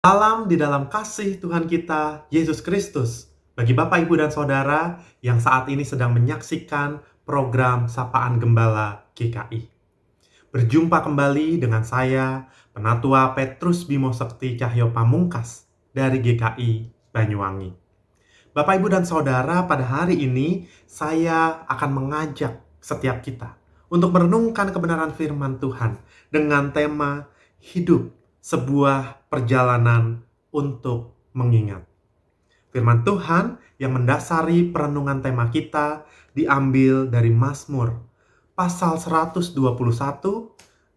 Salam di dalam kasih Tuhan kita, Yesus Kristus. Bagi Bapak, Ibu, dan Saudara yang saat ini sedang menyaksikan program Sapaan Gembala GKI. Berjumpa kembali dengan saya, Penatua Petrus Bimo Sekti Cahyo Pamungkas dari GKI Banyuwangi. Bapak, Ibu, dan Saudara, pada hari ini saya akan mengajak setiap kita untuk merenungkan kebenaran firman Tuhan dengan tema hidup sebuah perjalanan untuk mengingat. Firman Tuhan yang mendasari perenungan tema kita diambil dari Mazmur pasal 121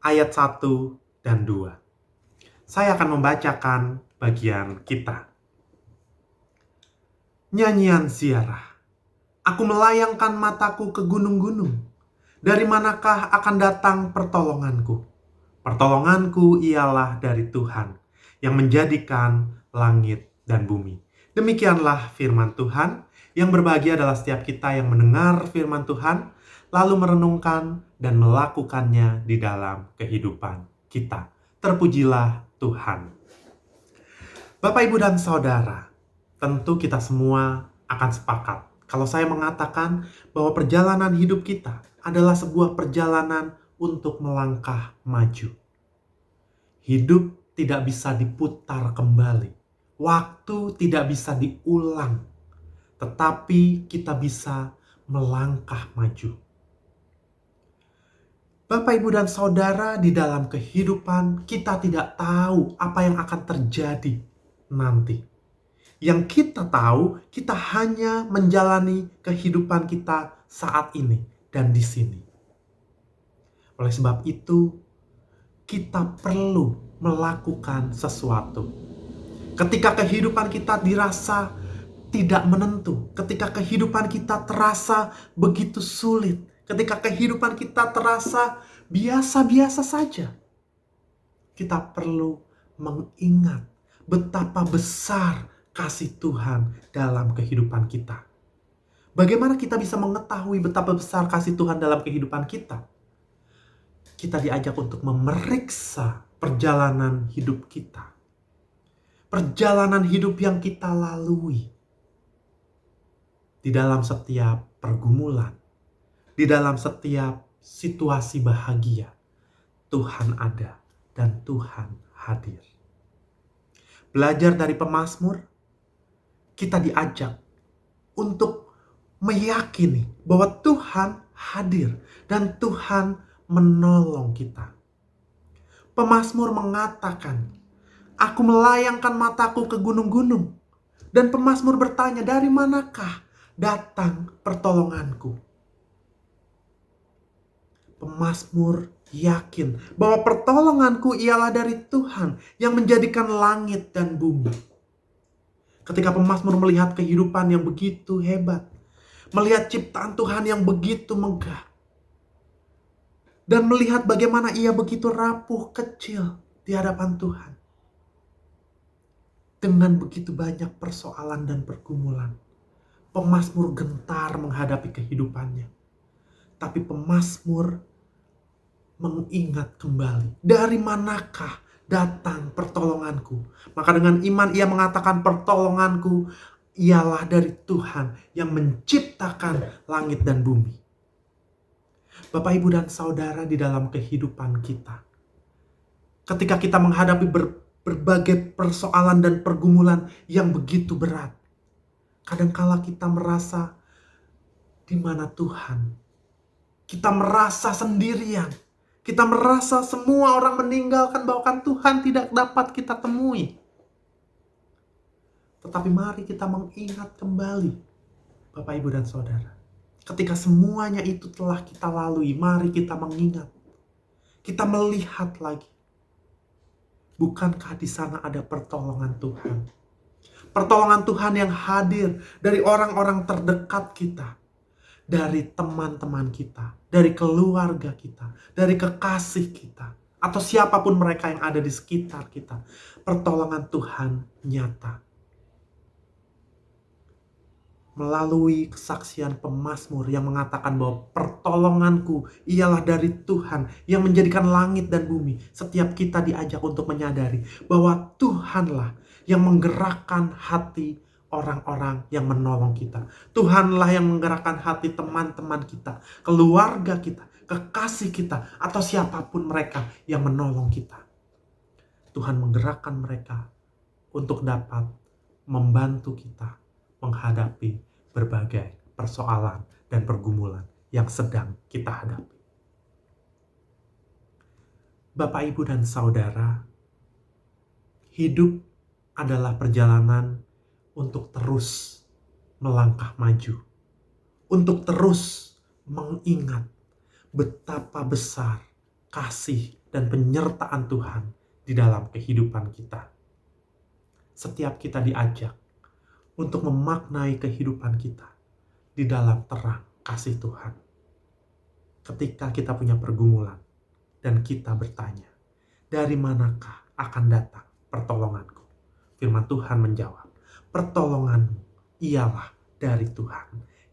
ayat 1 dan 2. Saya akan membacakan bagian kita. Nyanyian ziarah. Aku melayangkan mataku ke gunung-gunung. Dari manakah akan datang pertolonganku? Pertolonganku ialah dari Tuhan yang menjadikan langit dan bumi. Demikianlah firman Tuhan. Yang berbahagia adalah setiap kita yang mendengar firman Tuhan, lalu merenungkan dan melakukannya di dalam kehidupan kita. Terpujilah Tuhan. Bapak, Ibu, dan Saudara, tentu kita semua akan sepakat kalau saya mengatakan bahwa perjalanan hidup kita adalah sebuah perjalanan untuk melangkah maju. Hidup tidak bisa diputar kembali. Waktu tidak bisa diulang. Tetapi kita bisa melangkah maju. Bapak, Ibu, dan Saudara, di dalam kehidupan kita tidak tahu apa yang akan terjadi nanti. Yang kita tahu, kita hanya menjalani kehidupan kita saat ini dan di sini. Oleh sebab itu, kita perlu melakukan sesuatu. Ketika kehidupan kita dirasa tidak menentu, ketika kehidupan kita terasa begitu sulit, ketika kehidupan kita terasa biasa-biasa saja, kita perlu mengingat betapa besar kasih Tuhan dalam kehidupan kita. Bagaimana kita bisa mengetahui betapa besar kasih Tuhan dalam kehidupan kita? Kita diajak untuk memeriksa perjalanan hidup kita. Perjalanan hidup yang kita lalui. Di dalam setiap pergumulan, di dalam setiap situasi bahagia, Tuhan ada dan Tuhan hadir. Belajar dari pemazmur, kita diajak untuk meyakini bahwa Tuhan hadir dan Tuhan menolong kita. Pemazmur mengatakan, aku melayangkan mataku ke gunung-gunung. Dan pemazmur bertanya, dari manakah datang pertolonganku? Pemazmur yakin bahwa pertolonganku ialah dari Tuhan yang menjadikan langit dan bumi. Ketika pemazmur melihat kehidupan yang begitu hebat, melihat ciptaan Tuhan yang begitu megah, dan melihat bagaimana ia begitu rapuh kecil di hadapan Tuhan, dengan begitu banyak persoalan dan pergumulan, pemazmur gentar menghadapi kehidupannya. Tapi pemazmur mengingat kembali, dari manakah datang pertolonganku? Maka dengan iman ia mengatakan, pertolonganku ialah dari Tuhan yang menciptakan langit dan bumi. Bapak, Ibu, dan Saudara, di dalam kehidupan kita, ketika kita menghadapi berbagai persoalan dan pergumulan yang begitu berat, kadangkala kita merasa di mana Tuhan? Kita merasa sendirian. Kita merasa semua orang meninggalkan, bahkan Tuhan tidak dapat kita temui. Tetapi mari kita mengingat kembali, Bapak, Ibu, dan Saudara. Ketika semuanya itu telah kita lalui, mari kita mengingat. Kita melihat lagi. Bukankah di sana ada pertolongan Tuhan? Pertolongan Tuhan yang hadir dari orang-orang terdekat kita. Dari teman-teman kita, dari keluarga kita, dari kekasih kita, atau siapapun mereka yang ada di sekitar kita. Pertolongan Tuhan nyata. melalui kesaksian pemazmur yang mengatakan bahwa pertolonganku ialah dari Tuhan yang menjadikan langit dan bumi. Setiap kita diajak untuk menyadari bahwa Tuhanlah yang menggerakkan hati orang-orang yang menolong kita. Tuhanlah yang menggerakkan hati teman-teman kita, keluarga kita, kekasih kita, atau siapapun mereka yang menolong kita. Tuhan menggerakkan mereka untuk dapat membantu kita menghadapi berbagai persoalan dan pergumulan yang sedang kita hadapi. Bapak, Ibu, dan Saudara, hidup adalah perjalanan untuk terus melangkah maju, untuk terus mengingat betapa besar kasih dan penyertaan Tuhan di dalam kehidupan kita. Setiap kita diajak untuk memaknai kehidupan kita di dalam terang kasih Tuhan. Ketika kita punya pergumulan dan kita bertanya, dari manakah akan datang pertolonganku? Firman Tuhan menjawab, pertolonganmu ialah dari Tuhan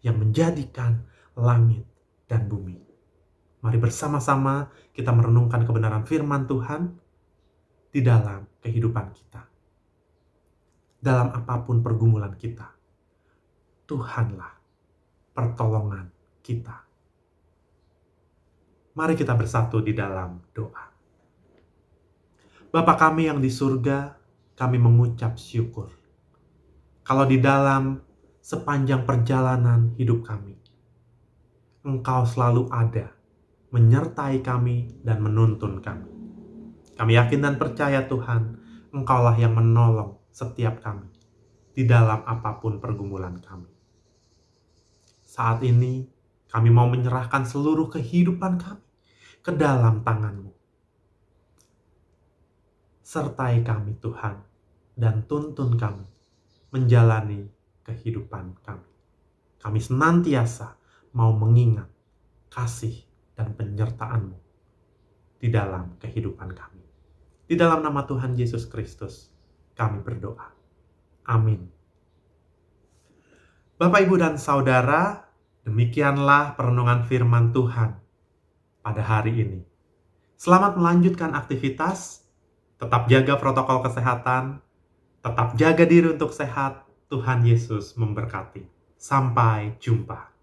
yang menjadikan langit dan bumi. Mari bersama-sama kita merenungkan kebenaran firman Tuhan di dalam kehidupan kita. Dalam apapun pergumulan kita, Tuhanlah pertolongan kita. Mari kita bersatu di dalam doa. Bapa kami yang di surga, kami mengucap syukur. Kalau di dalam sepanjang perjalanan hidup kami, Engkau selalu ada, menyertai kami dan menuntun kami. Kami yakin dan percaya Tuhan, Engkaulah yang menolong setiap kami di dalam apapun pergumulan kami. Saat ini kami mau menyerahkan seluruh kehidupan kami ke dalam tangan-Mu. Sertai kami Tuhan dan tuntun kami menjalani kehidupan kami. Kami senantiasa mau mengingat kasih dan penyertaan-Mu di dalam kehidupan kami. Di dalam nama Tuhan Yesus Kristus kami berdoa. Amin. Bapak, Ibu, dan Saudara, demikianlah perenungan firman Tuhan pada hari ini. Selamat melanjutkan aktivitas, tetap jaga protokol kesehatan, tetap jaga diri untuk sehat. Tuhan Yesus memberkati. Sampai jumpa.